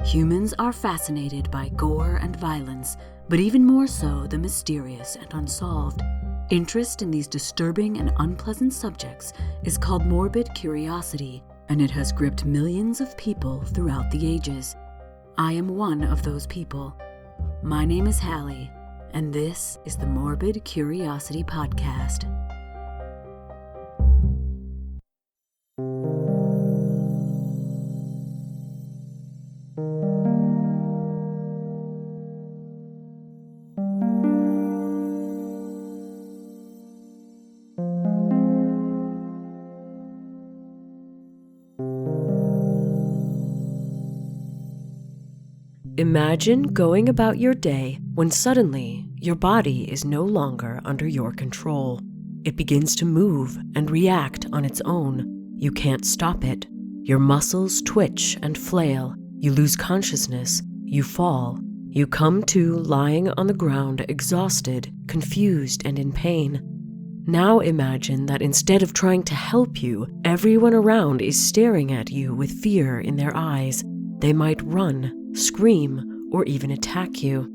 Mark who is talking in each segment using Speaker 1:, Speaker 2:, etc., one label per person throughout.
Speaker 1: Humans are fascinated by gore and violence, but even more so the mysterious and unsolved. Interest in these disturbing and unpleasant subjects is called morbid curiosity, and it has gripped millions of people throughout the ages. I am one of those people. My name is Hallie, and this is the Morbid Curiosity Podcast.
Speaker 2: Imagine going about your day when suddenly your body is no longer under your control. It begins to move and react on its own. You can't stop it. Your muscles twitch and flail. You lose consciousness. You fall. You come to lying on the ground exhausted, confused, and in pain. Now imagine that instead of trying to help you, everyone around is staring at you with fear in their eyes. They might run, scream, or even attack you.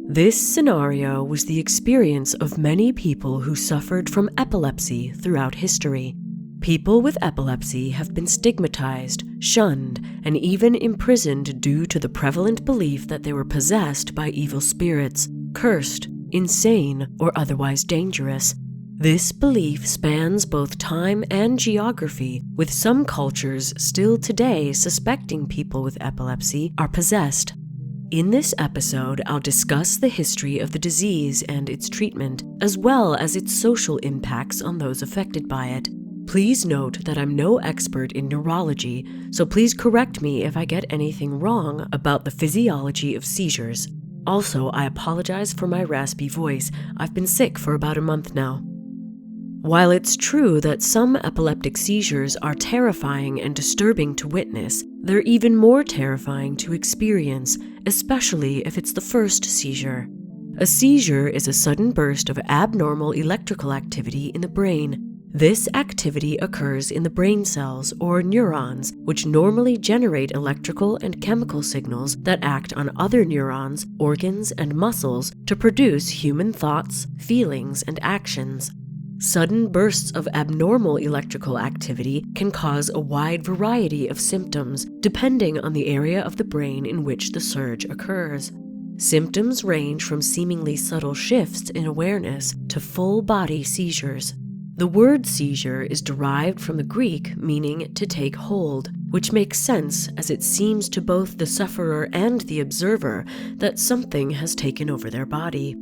Speaker 2: This scenario was the experience of many people who suffered from epilepsy throughout history. People with epilepsy have been stigmatized, shunned, and even imprisoned due to the prevalent belief that they were possessed by evil spirits, cursed, insane, or otherwise dangerous. This belief spans both time and geography, with some cultures still today suspecting people with epilepsy are possessed. In this episode, I'll discuss the history of the disease and its treatment, as well as its social impacts on those affected by it. Please note that I'm no expert in neurology, so please correct me if I get anything wrong about the physiology of seizures. Also, I apologize for my raspy voice. I've been sick for about a month now. While it's true that some epileptic seizures are terrifying and disturbing to witness, they're even more terrifying to experience, especially if it's the first seizure. A seizure is a sudden burst of abnormal electrical activity in the brain. This activity occurs in the brain cells, or neurons, which normally generate electrical and chemical signals that act on other neurons, organs, and muscles to produce human thoughts, feelings, and actions. Sudden bursts of abnormal electrical activity can cause a wide variety of symptoms, depending on the area of the brain in which the surge occurs. Symptoms range from seemingly subtle shifts in awareness to full-body seizures. The word seizure is derived from the Greek meaning to take hold, which makes sense as it seems to both the sufferer and the observer that something has taken over their body.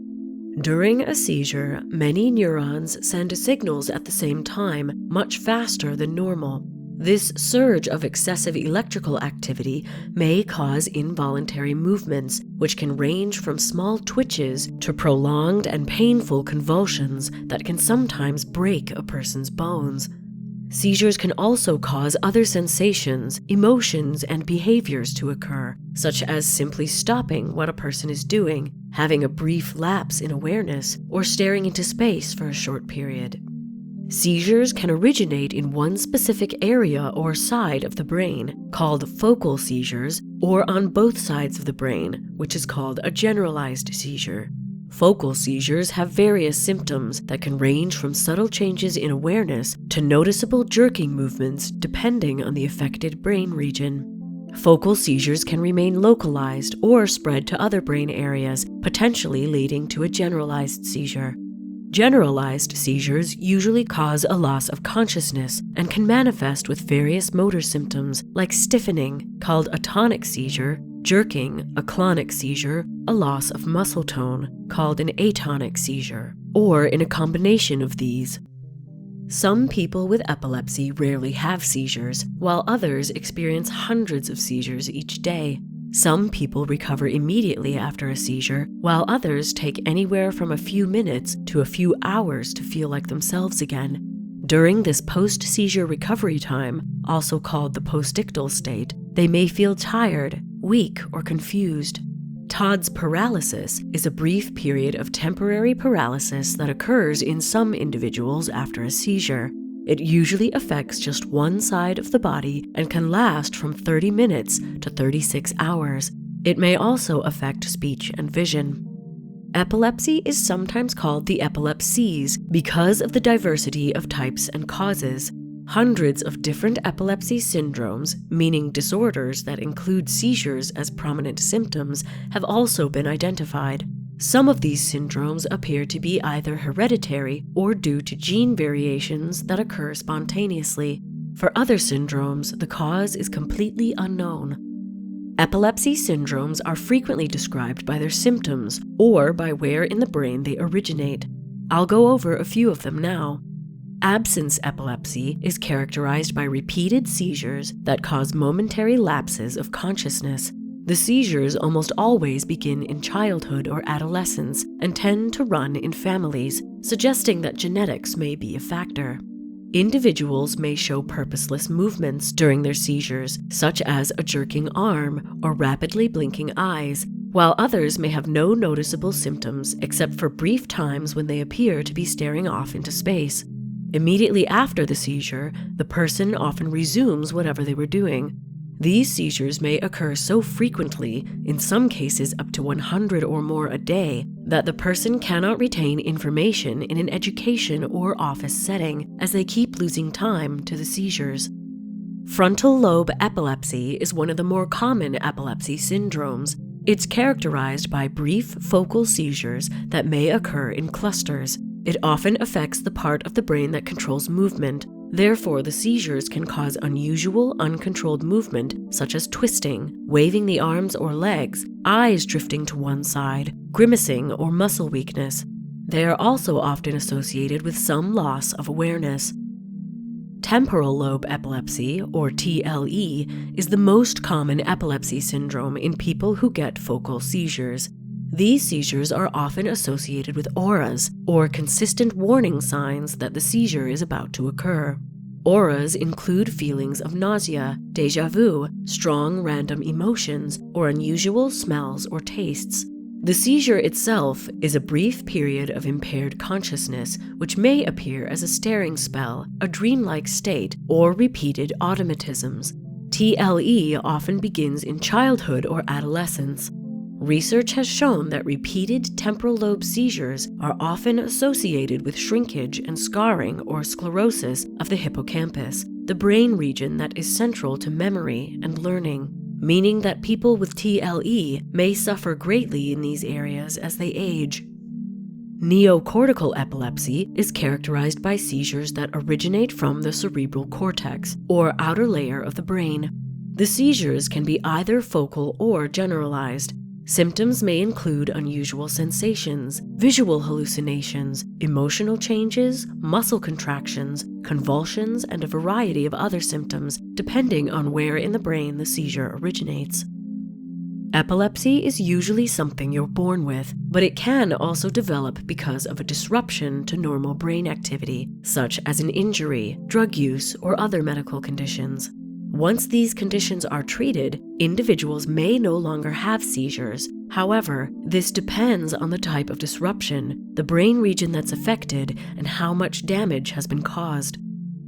Speaker 2: During a seizure, many neurons send signals at the same time, much faster than normal. This surge of excessive electrical activity may cause involuntary movements, which can range from small twitches to prolonged and painful convulsions that can sometimes break a person's bones. Seizures can also cause other sensations, emotions, and behaviors to occur, such as simply stopping what a person is doing, having a brief lapse in awareness, or staring into space for a short period. Seizures can originate in one specific area or side of the brain, called focal seizures, or on both sides of the brain, which is called a generalized seizure. Focal seizures have various symptoms that can range from subtle changes in awareness to noticeable jerking movements depending on the affected brain region. Focal seizures can remain localized or spread to other brain areas, potentially leading to a generalized seizure. Generalized seizures usually cause a loss of consciousness and can manifest with various motor symptoms like stiffening, called a tonic seizure, jerking, a clonic seizure, a loss of muscle tone, called an atonic seizure, or in a combination of these. Some people with epilepsy rarely have seizures, while others experience hundreds of seizures each day. Some people recover immediately after a seizure, while others take anywhere from a few minutes to a few hours to feel like themselves again. During this post-seizure recovery time, also called the postictal state, they may feel tired, weak, or confused. Todd's paralysis is a brief period of temporary paralysis that occurs in some individuals after a seizure. It usually affects just one side of the body and can last from 30 minutes to 36 hours. It may also affect speech and vision. Epilepsy is sometimes called the epilepsies because of the diversity of types and causes. Hundreds of different epilepsy syndromes, meaning disorders that include seizures as prominent symptoms, have also been identified. Some of these syndromes appear to be either hereditary or due to gene variations that occur spontaneously. For other syndromes, the cause is completely unknown. Epilepsy syndromes are frequently described by their symptoms or by where in the brain they originate. I'll go over a few of them now. Absence epilepsy is characterized by repeated seizures that cause momentary lapses of consciousness. The seizures almost always begin in childhood or adolescence and tend to run in families, suggesting that genetics may be a factor. Individuals may show purposeless movements during their seizures, such as a jerking arm or rapidly blinking eyes, while others may have no noticeable symptoms except for brief times when they appear to be staring off into space. Immediately after the seizure, the person often resumes whatever they were doing. These seizures may occur so frequently, in some cases up to 100 or more a day, that the person cannot retain information in an education or office setting as they keep losing time to the seizures. Frontal lobe epilepsy is one of the more common epilepsy syndromes. It's characterized by brief focal seizures that may occur in clusters. It often affects the part of the brain that controls movement. Therefore, the seizures can cause unusual, uncontrolled movement, such as twisting, waving the arms or legs, eyes drifting to one side, grimacing, or muscle weakness. They are also often associated with some loss of awareness. Temporal lobe epilepsy, or TLE, is the most common epilepsy syndrome in people who get focal seizures. These seizures are often associated with auras, or consistent warning signs that the seizure is about to occur. Auras include feelings of nausea, déjà vu, strong random emotions, or unusual smells or tastes. The seizure itself is a brief period of impaired consciousness, which may appear as a staring spell, a dreamlike state, or repeated automatisms. TLE often begins in childhood or adolescence. Research has shown that repeated temporal lobe seizures are often associated with shrinkage and scarring or sclerosis of the hippocampus, the brain region that is central to memory and learning, meaning that people with TLE may suffer greatly in these areas as they age. Neocortical epilepsy is characterized by seizures that originate from the cerebral cortex, or outer layer of the brain. The seizures can be either focal or generalized. Symptoms may include unusual sensations, visual hallucinations, emotional changes, muscle contractions, convulsions, and a variety of other symptoms, depending on where in the brain the seizure originates. Epilepsy is usually something you're born with, but it can also develop because of a disruption to normal brain activity, such as an injury, drug use, or other medical conditions. Once these conditions are treated, individuals may no longer have seizures. However, this depends on the type of disruption, the brain region that's affected, and how much damage has been caused.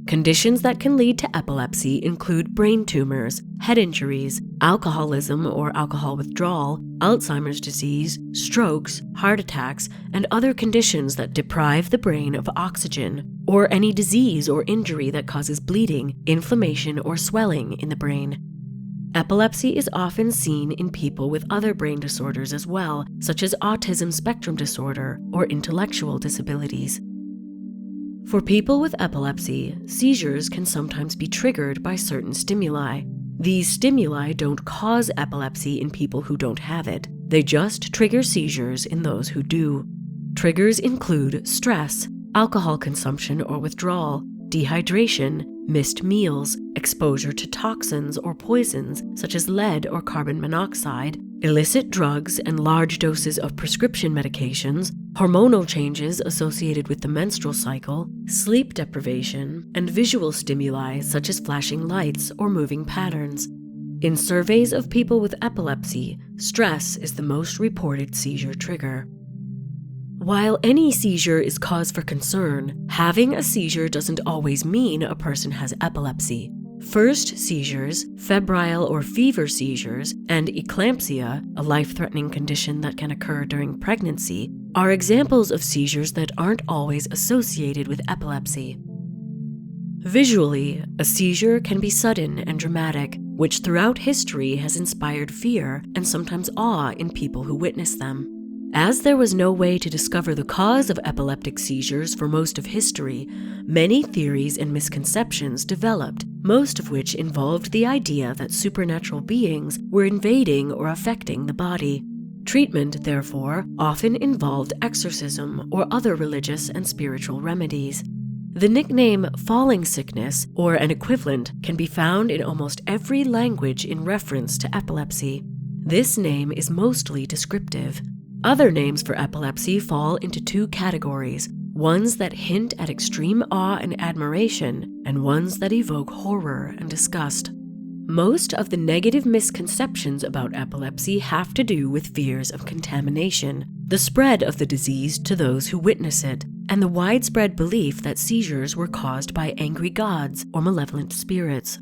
Speaker 2: Conditions that can lead to epilepsy include brain tumors, head injuries, alcoholism or alcohol withdrawal, Alzheimer's disease, strokes, heart attacks, and other conditions that deprive the brain of oxygen, or any disease or injury that causes bleeding, inflammation, or swelling in the brain. Epilepsy is often seen in people with other brain disorders as well, such as autism spectrum disorder or intellectual disabilities. For people with epilepsy, seizures can sometimes be triggered by certain stimuli. These stimuli don't cause epilepsy in people who don't have it. They just trigger seizures in those who do. Triggers include stress, alcohol consumption or withdrawal, dehydration, missed meals, exposure to toxins or poisons such as lead or carbon monoxide, illicit drugs and large doses of prescription medications, hormonal changes associated with the menstrual cycle, sleep deprivation, and visual stimuli such as flashing lights or moving patterns. In surveys of people with epilepsy, stress is the most reported seizure trigger. While any seizure is cause for concern, having a seizure doesn't always mean a person has epilepsy. First seizures, febrile or fever seizures, and eclampsia, a life-threatening condition that can occur during pregnancy, are examples of seizures that aren't always associated with epilepsy. Visually, a seizure can be sudden and dramatic, which throughout history has inspired fear and sometimes awe in people who witness them. As there was no way to discover the cause of epileptic seizures for most of history, many theories and misconceptions developed, most of which involved the idea that supernatural beings were invading or affecting the body. Treatment, therefore, often involved exorcism or other religious and spiritual remedies. The nickname falling sickness, or an equivalent, can be found in almost every language in reference to epilepsy. This name is mostly descriptive. Other names for epilepsy fall into two categories, ones that hint at extreme awe and admiration, and ones that evoke horror and disgust. Most of the negative misconceptions about epilepsy have to do with fears of contamination, the spread of the disease to those who witness it, and the widespread belief that seizures were caused by angry gods or malevolent spirits.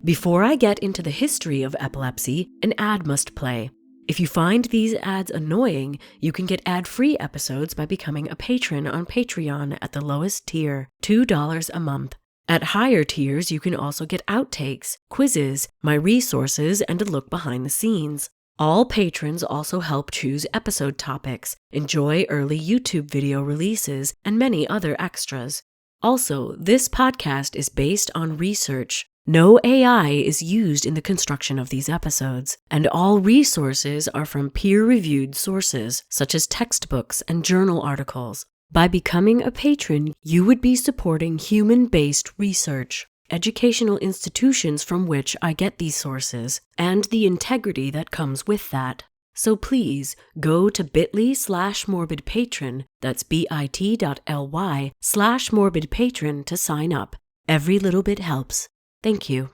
Speaker 2: Before I get into the history of epilepsy, an ad must play. If you find these ads annoying, you can get ad-free episodes by becoming a patron on Patreon at the lowest tier, $2 a month. At higher tiers, you can also get outtakes, quizzes, my resources, and a look behind the scenes. All patrons also help choose episode topics, enjoy early YouTube video releases, and many other extras. Also, this podcast is based on research. No AI is used in the construction of these episodes, and all resources are from peer-reviewed sources, such as textbooks and journal articles. By becoming a patron, you would be supporting human-based research, educational institutions from which I get these sources, and the integrity that comes with that. So please, go to bit.ly/morbidpatron, that's bit.ly/morbidpatron to sign up. Every little bit helps. Thank you.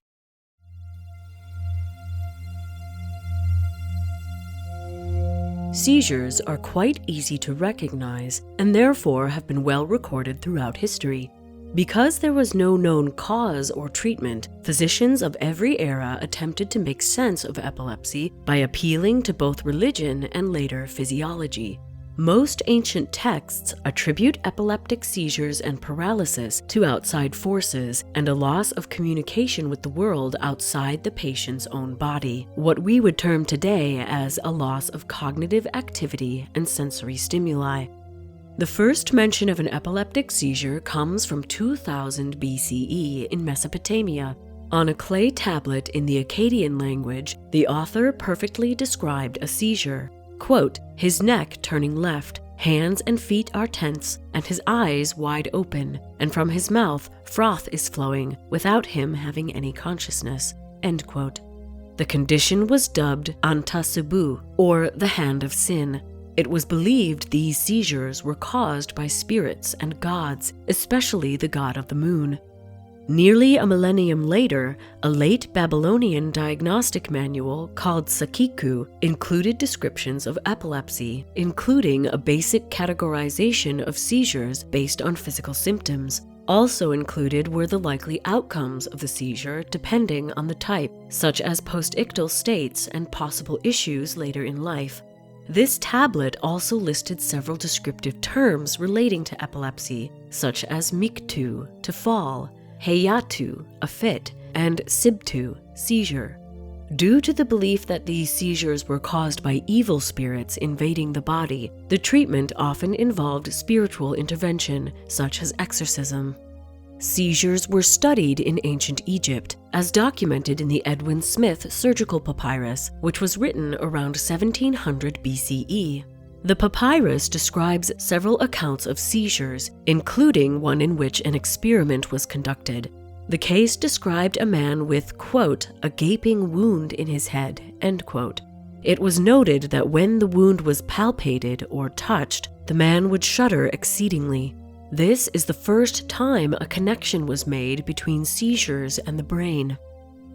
Speaker 2: Seizures are quite easy to recognize and therefore have been well recorded throughout history. Because there was no known cause or treatment, physicians of every era attempted to make sense of epilepsy by appealing to both religion and later physiology. Most ancient texts attribute epileptic seizures and paralysis to outside forces and a loss of communication with the world outside the patient's own body, what we would term today as a loss of cognitive activity and sensory stimuli. The first mention of an epileptic seizure comes from 2000 BCE in Mesopotamia. On a clay tablet in the Akkadian language, the author perfectly described a seizure. Quote, his neck turning left, hands and feet are tense, and his eyes wide open, and from his mouth froth is flowing, without him having any consciousness. End quote. The condition was dubbed Antasubu, or the hand of sin. It was believed these seizures were caused by spirits and gods, especially the god of the moon. Nearly a millennium later, a late Babylonian diagnostic manual called Sakiku included descriptions of epilepsy, including a basic categorization of seizures based on physical symptoms. Also included were the likely outcomes of the seizure depending on the type, such as postictal states and possible issues later in life. This tablet also listed several descriptive terms relating to epilepsy, such as miktu, to fall, Heyatu, a fit, and Sibtu, seizure. Due to the belief that these seizures were caused by evil spirits invading the body, the treatment often involved spiritual intervention, such as exorcism. Seizures were studied in ancient Egypt, as documented in the Edwin Smith surgical papyrus, which was written around 1700 BCE. The papyrus describes several accounts of seizures, including one in which an experiment was conducted. The case described a man with, quote, a gaping wound in his head, end quote. It was noted that when the wound was palpated or touched, the man would shudder exceedingly. This is the first time a connection was made between seizures and the brain.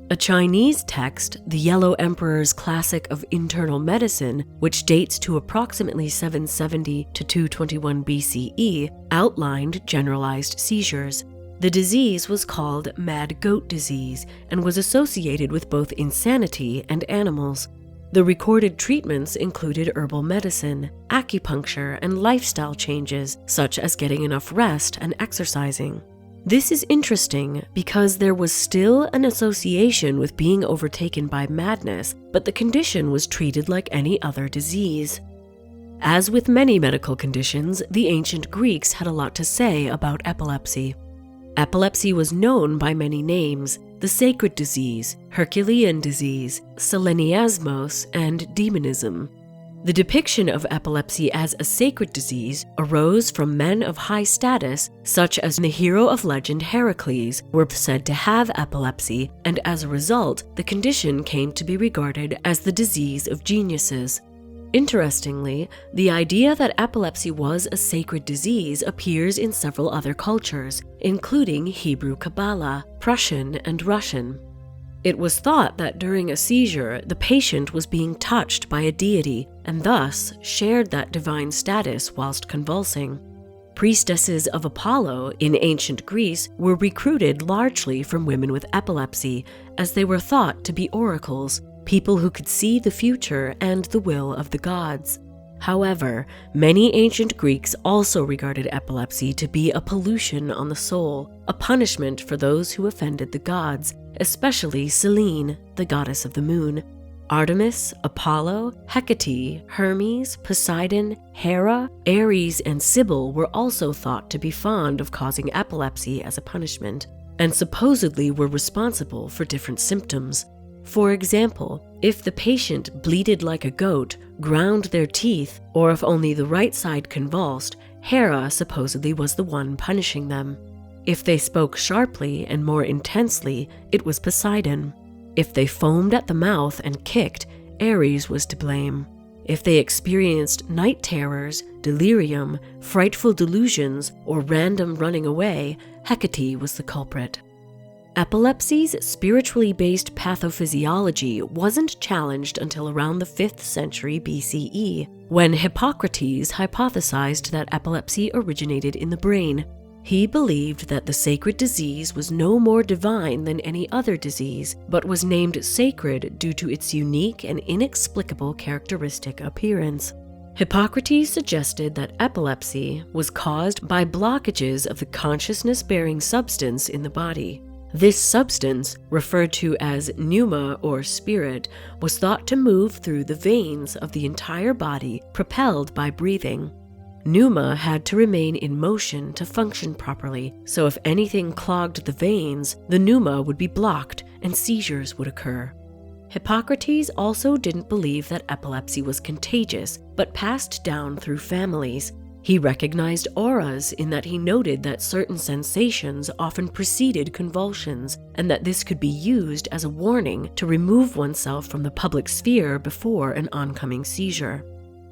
Speaker 2: A Chinese text, the Yellow Emperor's Classic of Internal Medicine, which dates to approximately 770 to 221 BCE, outlined generalized seizures. The disease was called mad goat disease and was associated with both insanity and animals. The recorded treatments included herbal medicine, acupuncture, and lifestyle changes, such as getting enough rest and exercising. This is interesting because there was still an association with being overtaken by madness, but the condition was treated like any other disease. As with many medical conditions, the ancient Greeks had a lot to say about epilepsy. Epilepsy was known by many names: the sacred disease, Herculean disease, seleniasmos, and demonism. The depiction of epilepsy as a sacred disease arose from men of high status, such as the hero of legend Heracles, were said to have epilepsy, and as a result, the condition came to be regarded as the disease of geniuses. Interestingly, the idea that epilepsy was a sacred disease appears in several other cultures, including Hebrew Kabbalah, Prussian, and Russian. It was thought that during a seizure, the patient was being touched by a deity and thus shared that divine status whilst convulsing. Priestesses of Apollo in ancient Greece were recruited largely from women with epilepsy, as they were thought to be oracles, people who could see the future and the will of the gods. However, many ancient Greeks also regarded epilepsy to be a pollution on the soul, a punishment for those who offended the gods, especially Selene, the goddess of the moon. Artemis, Apollo, Hecate, Hermes, Poseidon, Hera, Ares, and Sibyl were also thought to be fond of causing epilepsy as a punishment, and supposedly were responsible for different symptoms. For example, if the patient bleated like a goat, ground their teeth, or if only the right side convulsed, Hera supposedly was the one punishing them. If they spoke sharply and more intensely, it was Poseidon. If they foamed at the mouth and kicked, Ares was to blame. If they experienced night terrors, delirium, frightful delusions, or random running away, Hecate was the culprit. Epilepsy's spiritually based pathophysiology wasn't challenged until around the 5th century BCE, when Hippocrates hypothesized that epilepsy originated in the brain. He believed that the sacred disease was no more divine than any other disease, but was named sacred due to its unique and inexplicable characteristic appearance. Hippocrates suggested that epilepsy was caused by blockages of the consciousness-bearing substance in the body. This substance, referred to as pneuma or spirit, was thought to move through the veins of the entire body, propelled by breathing. Pneuma had to remain in motion to function properly, so if anything clogged the veins, the pneuma would be blocked and seizures would occur. Hippocrates also didn't believe that epilepsy was contagious, but passed down through families. He recognized auras in that he noted that certain sensations often preceded convulsions, and that this could be used as a warning to remove oneself from the public sphere before an oncoming seizure.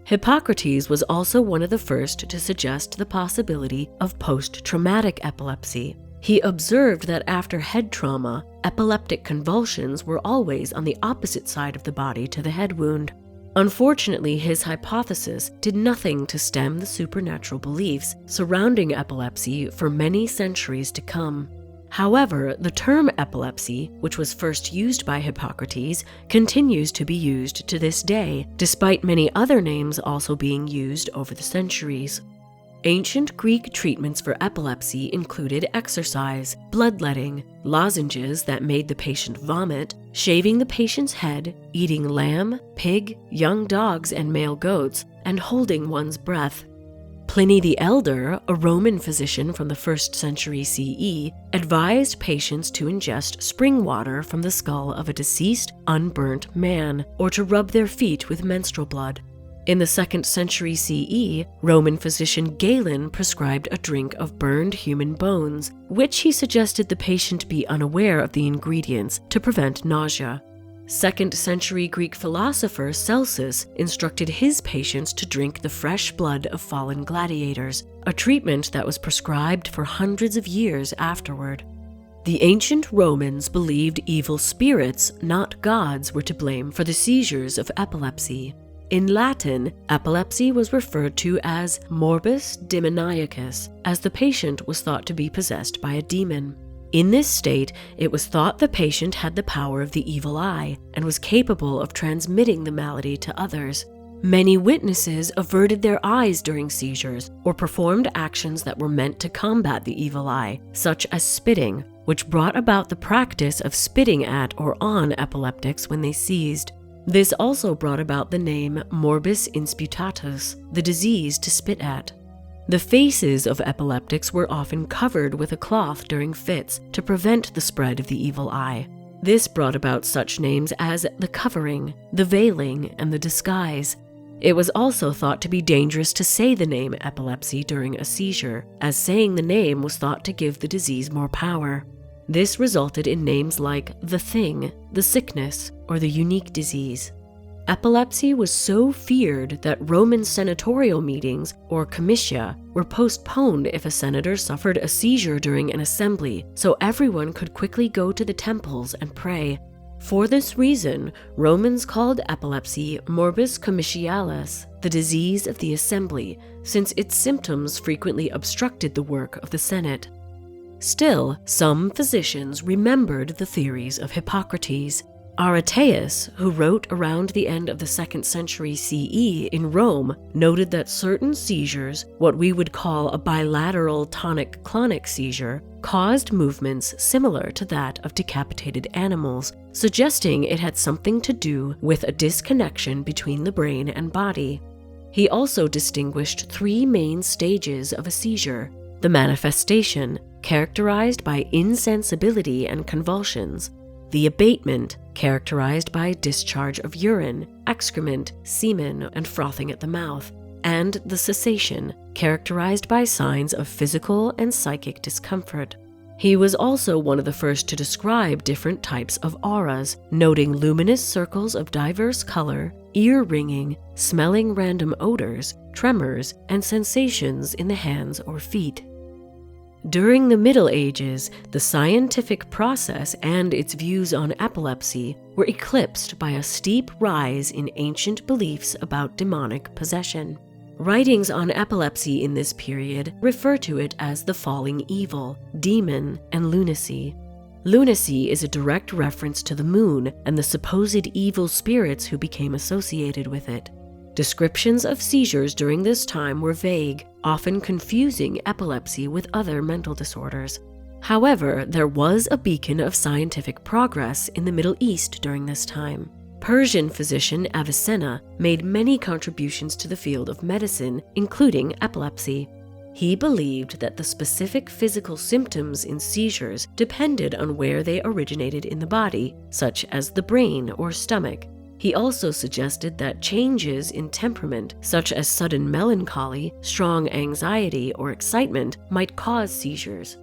Speaker 2: Hippocrates was also one of the first to suggest the possibility of post-traumatic epilepsy. He observed that after head trauma, epileptic convulsions were always on the opposite side of the body to the head wound. Unfortunately, his hypothesis did nothing to stem the supernatural beliefs surrounding epilepsy for many centuries to come. However, the term epilepsy, which was first used by Hippocrates, continues to be used to this day, despite many other names also being used over the centuries. Ancient Greek treatments for epilepsy included exercise, bloodletting, lozenges that made the patient vomit, shaving the patient's head, eating lamb, pig, young dogs, and male goats, and holding one's breath. Pliny the Elder, a Roman physician from the 1st century CE, advised patients to ingest spring water from the skull of a deceased, unburnt man, or to rub their feet with menstrual blood. In the 2nd century CE, Roman physician Galen prescribed a drink of burned human bones, which he suggested the patient be unaware of the ingredients to prevent nausea. 2nd century Greek philosopher Celsus instructed his patients to drink the fresh blood of fallen gladiators, a treatment that was prescribed for hundreds of years afterward. The ancient Romans believed evil spirits, not gods, were to blame for the seizures of epilepsy. In Latin, epilepsy was referred to as morbus demoniacus, as the patient was thought to be possessed by a demon. In this state, it was thought the patient had the power of the evil eye and was capable of transmitting the malady to others. Many witnesses averted their eyes during seizures or performed actions that were meant to combat the evil eye, such as spitting, which brought about the practice of spitting at or on epileptics when they seized. This also brought about the name morbus insputatus, the disease to spit at. The faces of epileptics were often covered with a cloth during fits to prevent the spread of the evil eye. This brought about such names as the covering, the veiling, and the disguise. It was also thought to be dangerous to say the name epilepsy during a seizure, as saying the name was thought to give the disease more power. This resulted in names like the thing, the sickness, or the unique disease. Epilepsy was so feared that Roman senatorial meetings, or comitia, were postponed if a senator suffered a seizure during an assembly, so everyone could quickly go to the temples and pray. For this reason, Romans called epilepsy morbus comitialis, the disease of the assembly, since its symptoms frequently obstructed the work of the Senate. Still, some physicians remembered the theories of Hippocrates. Areteus, who wrote around the end of the 2nd century CE in Rome, noted that certain seizures, what we would call a bilateral tonic-clonic seizure, caused movements similar to that of decapitated animals, suggesting it had something to do with a disconnection between the brain and body. He also distinguished 3 main stages of a seizure: the manifestation, characterized by insensibility and convulsions; the abatement, characterized by discharge of urine, excrement, semen, and frothing at the mouth; and the cessation, characterized by signs of physical and psychic discomfort. He was also one of the first to describe different types of auras, noting luminous circles of diverse color, ear ringing, smelling random odors, tremors, and sensations in the hands or feet. During the Middle Ages, the scientific process and its views on epilepsy were eclipsed by a steep rise in ancient beliefs about demonic possession. Writings on epilepsy in this period refer to it as the falling evil, demon, and lunacy. Lunacy is a direct reference to the moon and the supposed evil spirits who became associated with it. Descriptions of seizures during this time were vague, often confusing epilepsy with other mental disorders. However, there was a beacon of scientific progress in the Middle East during this time. Persian physician Avicenna made many contributions to the field of medicine, including epilepsy. He believed that the specific physical symptoms in seizures depended on where they originated in the body, such as the brain or stomach. He also suggested that changes in temperament, such as sudden melancholy, strong anxiety, or excitement, might cause seizures.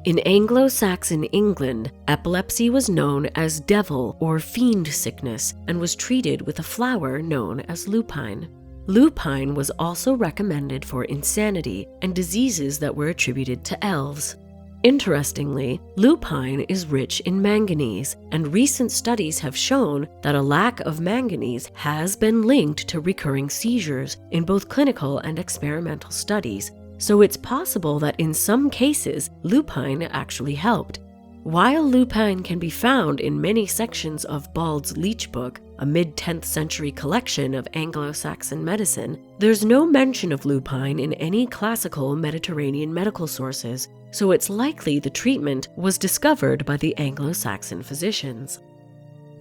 Speaker 2: In Anglo-Saxon England, epilepsy was known as devil or fiend sickness and was treated with a flower known as lupine. Lupine was also recommended for insanity and diseases that were attributed to elves. Interestingly, lupine is rich in manganese, and recent studies have shown that a lack of manganese has been linked to recurring seizures in both clinical and experimental studies, so it's possible that in some cases, lupine actually helped. While lupine can be found in many sections of Bald's Leech Book, a mid-10th century collection of Anglo-Saxon medicine, there's no mention of lupine in any classical Mediterranean medical sources, so it's likely the treatment was discovered by the Anglo-Saxon physicians.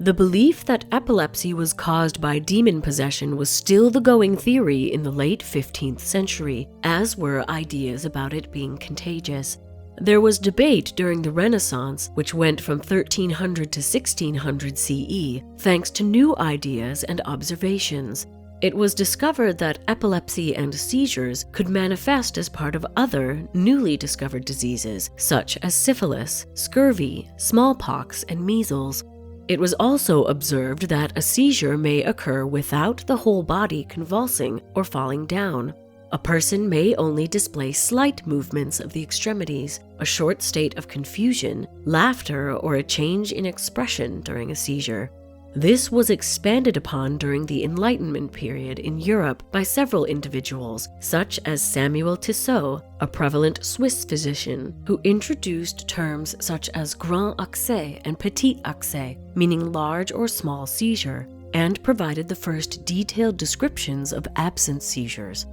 Speaker 2: The belief that epilepsy was caused by demon possession was still the going theory in the late 15th century, as were ideas about it being contagious. There was debate during the Renaissance, which went from 1300 to 1600 CE, thanks to new ideas and observations. It was discovered that epilepsy and seizures could manifest as part of other, newly discovered diseases, such as syphilis, scurvy, smallpox, and measles. It was also observed that a seizure may occur without the whole body convulsing or falling down. A person may only display slight movements of the extremities, a short state of confusion, laughter, or a change in expression during a seizure. This was expanded upon during the Enlightenment period in Europe by several individuals, such as Samuel Tissot, a prevalent Swiss physician, who introduced terms such as grand accès and petit accès, meaning large or small seizure, and provided the first detailed descriptions of absent seizures.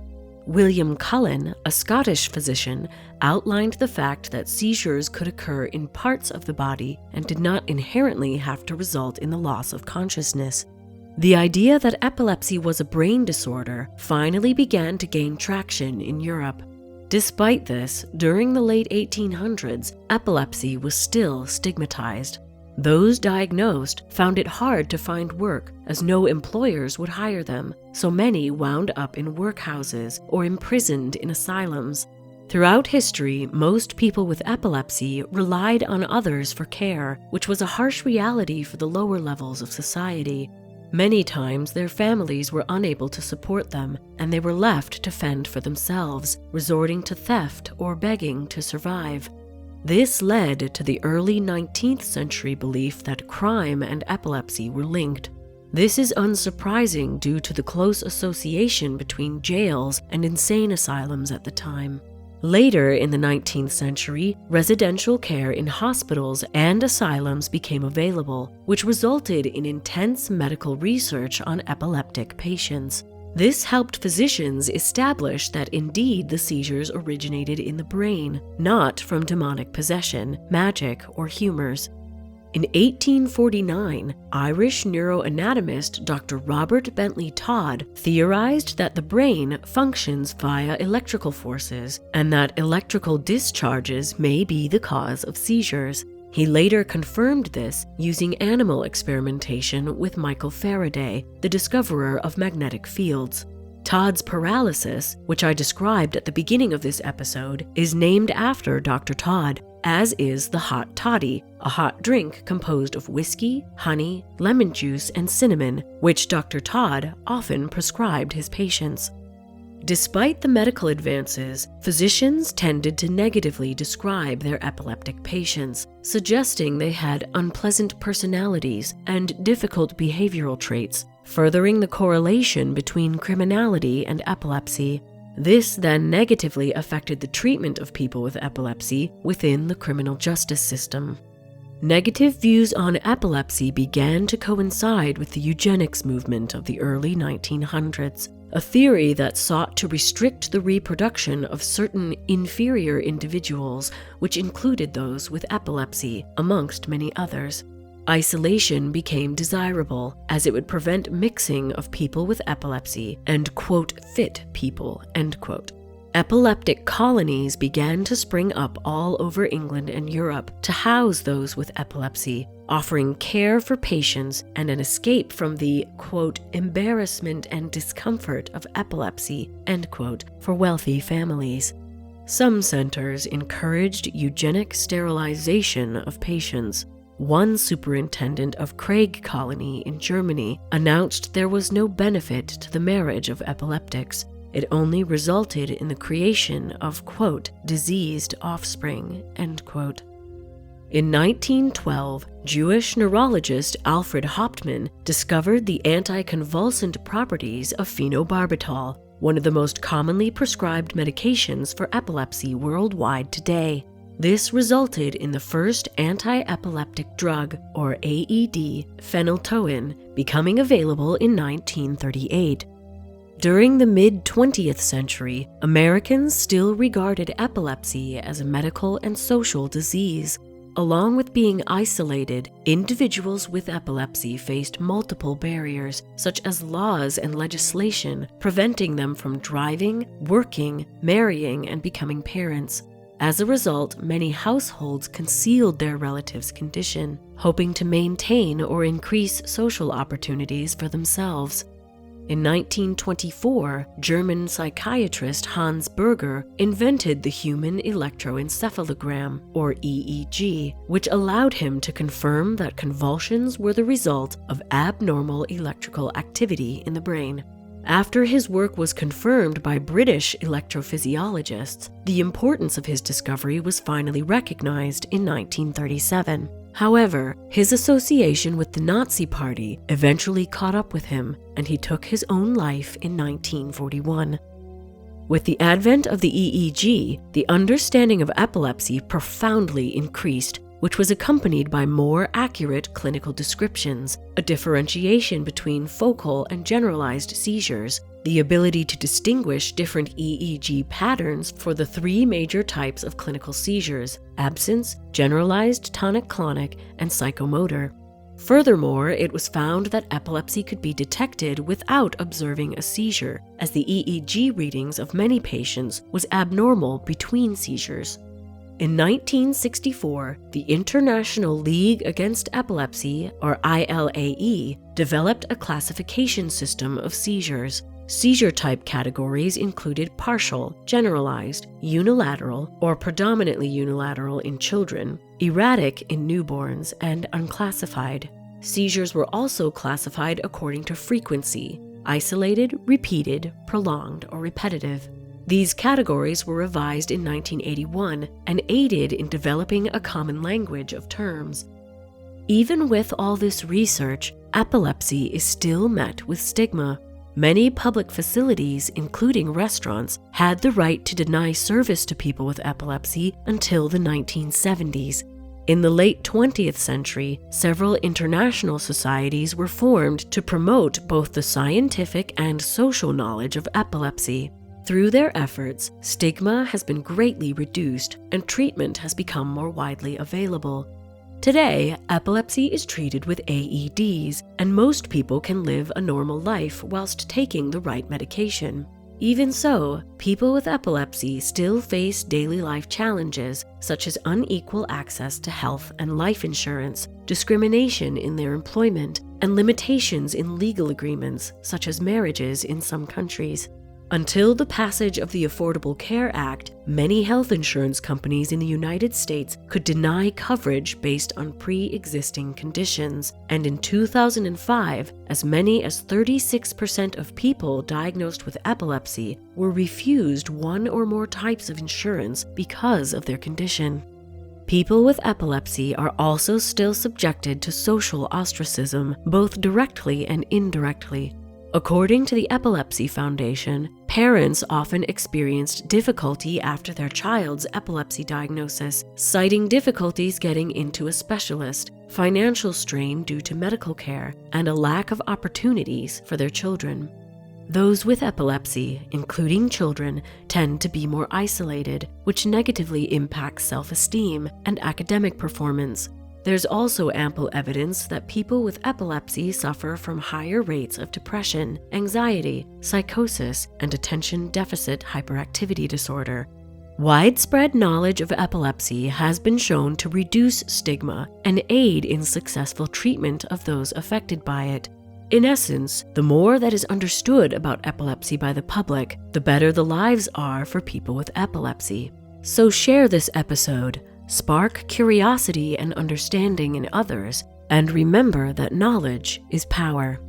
Speaker 2: William Cullen, a Scottish physician, outlined the fact that seizures could occur in parts of the body and did not inherently have to result in the loss of consciousness. The idea that epilepsy was a brain disorder finally began to gain traction in Europe. Despite this, during the late 1800s, epilepsy was still stigmatized. Those diagnosed found it hard to find work, as no employers would hire them, so many wound up in workhouses or imprisoned in asylums. Throughout history, most people with epilepsy relied on others for care, which was a harsh reality for the lower levels of society. Many times, their families were unable to support them, and they were left to fend for themselves, resorting to theft or begging to survive. This led to the early 19th century belief that crime and epilepsy were linked. This is unsurprising due to the close association between jails and insane asylums at the time. Later in the 19th century, residential care in hospitals and asylums became available, which resulted in intense medical research on epileptic patients. This helped physicians establish that indeed the seizures originated in the brain, not from demonic possession, magic, or humors. In 1849, Irish neuroanatomist Dr. Robert Bentley Todd theorized that the brain functions via electrical forces and that electrical discharges may be the cause of seizures. He later confirmed this using animal experimentation with Michael Faraday, the discoverer of magnetic fields. Todd's paralysis, which I described at the beginning of this episode, is named after Dr. Todd, as is the hot toddy, a hot drink composed of whiskey, honey, lemon juice, and cinnamon, which Dr. Todd often prescribed his patients. Despite the medical advances, physicians tended to negatively describe their epileptic patients, suggesting they had unpleasant personalities and difficult behavioral traits, furthering the correlation between criminality and epilepsy. This then negatively affected the treatment of people with epilepsy within the criminal justice system. Negative views on epilepsy began to coincide with the eugenics movement of the early 1900s, a theory that sought to restrict the reproduction of certain inferior individuals, which included those with epilepsy, amongst many others. Isolation became desirable, as it would prevent mixing of people with epilepsy and, quote, fit people, end quote. Epileptic colonies began to spring up all over England and Europe to house those with epilepsy, offering care for patients and an escape from the, quote, embarrassment and discomfort of epilepsy, end quote, for wealthy families. Some centers encouraged eugenic sterilization of patients. One superintendent of Craig Colony in Germany announced there was no benefit to the marriage of epileptics. It only resulted in the creation of, quote, diseased offspring, end quote. In 1912, Jewish neurologist Alfred Hauptmann discovered the anticonvulsant properties of phenobarbital, one of the most commonly prescribed medications for epilepsy worldwide today. This resulted in the first anti-epileptic drug, or AED, phenytoin, becoming available in 1938. During the mid-20th century, Americans still regarded epilepsy as a medical and social disease. Along with being isolated, individuals with epilepsy faced multiple barriers, such as laws and legislation, preventing them from driving, working, marrying, and becoming parents. As a result, many households concealed their relatives' condition, hoping to maintain or increase social opportunities for themselves. In 1924, German psychiatrist Hans Berger invented the human electroencephalogram, or EEG, which allowed him to confirm that convulsions were the result of abnormal electrical activity in the brain. After his work was confirmed by British electrophysiologists, the importance of his discovery was finally recognized in 1937. However, his association with the Nazi Party eventually caught up with him, and he took his own life in 1941. With the advent of the EEG, the understanding of epilepsy profoundly increased, which was accompanied by more accurate clinical descriptions, a differentiation between focal and generalized seizures, the ability to distinguish different EEG patterns for the three major types of clinical seizures: absence, generalized tonic-clonic, and psychomotor. Furthermore, it was found that epilepsy could be detected without observing a seizure, as the EEG readings of many patients was abnormal between seizures. In 1964, the International League Against Epilepsy, or ILAE, developed a classification system of seizures. Seizure type categories included partial, generalized, unilateral, or predominantly unilateral in children, erratic in newborns, and unclassified. Seizures were also classified according to frequency: isolated, repeated, prolonged, or repetitive. These categories were revised in 1981 and aided in developing a common language of terms. Even with all this research, epilepsy is still met with stigma. Many public facilities, including restaurants, had the right to deny service to people with epilepsy until the 1970s. In the late 20th century, several international societies were formed to promote both the scientific and social knowledge of epilepsy. Through their efforts, stigma has been greatly reduced and treatment has become more widely available. Today, epilepsy is treated with AEDs, and most people can live a normal life whilst taking the right medication. Even so, people with epilepsy still face daily life challenges such as unequal access to health and life insurance, discrimination in their employment, and limitations in legal agreements such as marriages in some countries. Until the passage of the Affordable Care Act, many health insurance companies in the United States could deny coverage based on pre-existing conditions, and in 2005, as many as 36% of people diagnosed with epilepsy were refused one or more types of insurance because of their condition. People with epilepsy are also still subjected to social ostracism, both directly and indirectly. According to the Epilepsy Foundation, parents often experienced difficulty after their child's epilepsy diagnosis, citing difficulties getting into a specialist, financial strain due to medical care, and a lack of opportunities for their children. Those with epilepsy, including children, tend to be more isolated, which negatively impacts self-esteem and academic performance. There's also ample evidence that people with epilepsy suffer from higher rates of depression, anxiety, psychosis, and attention deficit hyperactivity disorder. Widespread knowledge of epilepsy has been shown to reduce stigma and aid in successful treatment of those affected by it. In essence, the more that is understood about epilepsy by the public, the better the lives are for people with epilepsy. So share this episode, spark curiosity and understanding in others, and remember that knowledge is power.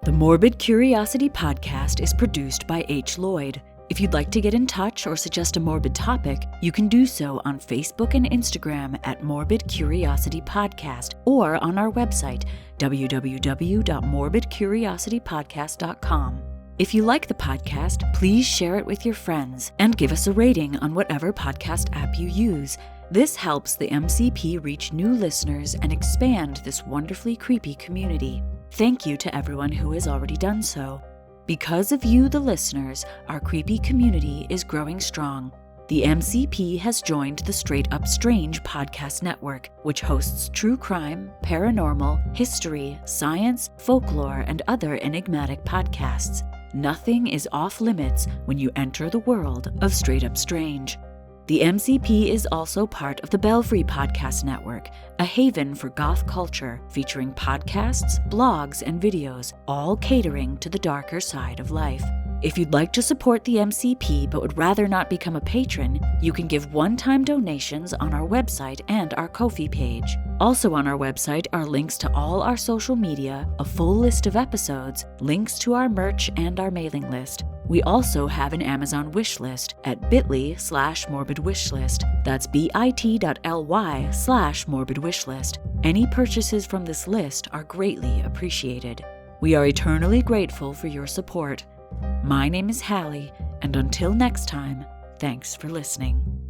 Speaker 2: The Morbid Curiosity podcast is produced by H. Lloyd. If you'd like to get in touch or suggest a morbid topic, you can do so on Facebook and Instagram at Morbid Curiosity Podcast or on our website, www.morbidcuriositypodcast.com. If you like the podcast, please share it with your friends and give us a rating on whatever podcast app you use. This helps the MCP reach new listeners and expand this wonderfully creepy community. Thank you to everyone who has already done so. Because of you, the listeners, our creepy community is growing strong. The MCP has joined the Straight Up Strange podcast network, which hosts true crime, paranormal, history, science, folklore, and other enigmatic podcasts. Nothing is off limits when you enter the world of Straight Up Strange.
Speaker 1: The MCP is also part of the Belfry Podcast Network, a haven for goth culture featuring podcasts, blogs, and videos, all catering to the darker side of life. If you'd like to support the MCP but would rather not become a patron, you can give one-time donations on our website and our Ko-fi page. Also on our website are links to all our social media, a full list of episodes, links to our merch, and our mailing list. We also have an Amazon wish list at bit.ly/morbidwishlist. That's bit.ly/morbidwishlist. Any purchases from this list are greatly appreciated. We are eternally grateful for your support. My name is Hallie, and until next time, thanks for listening.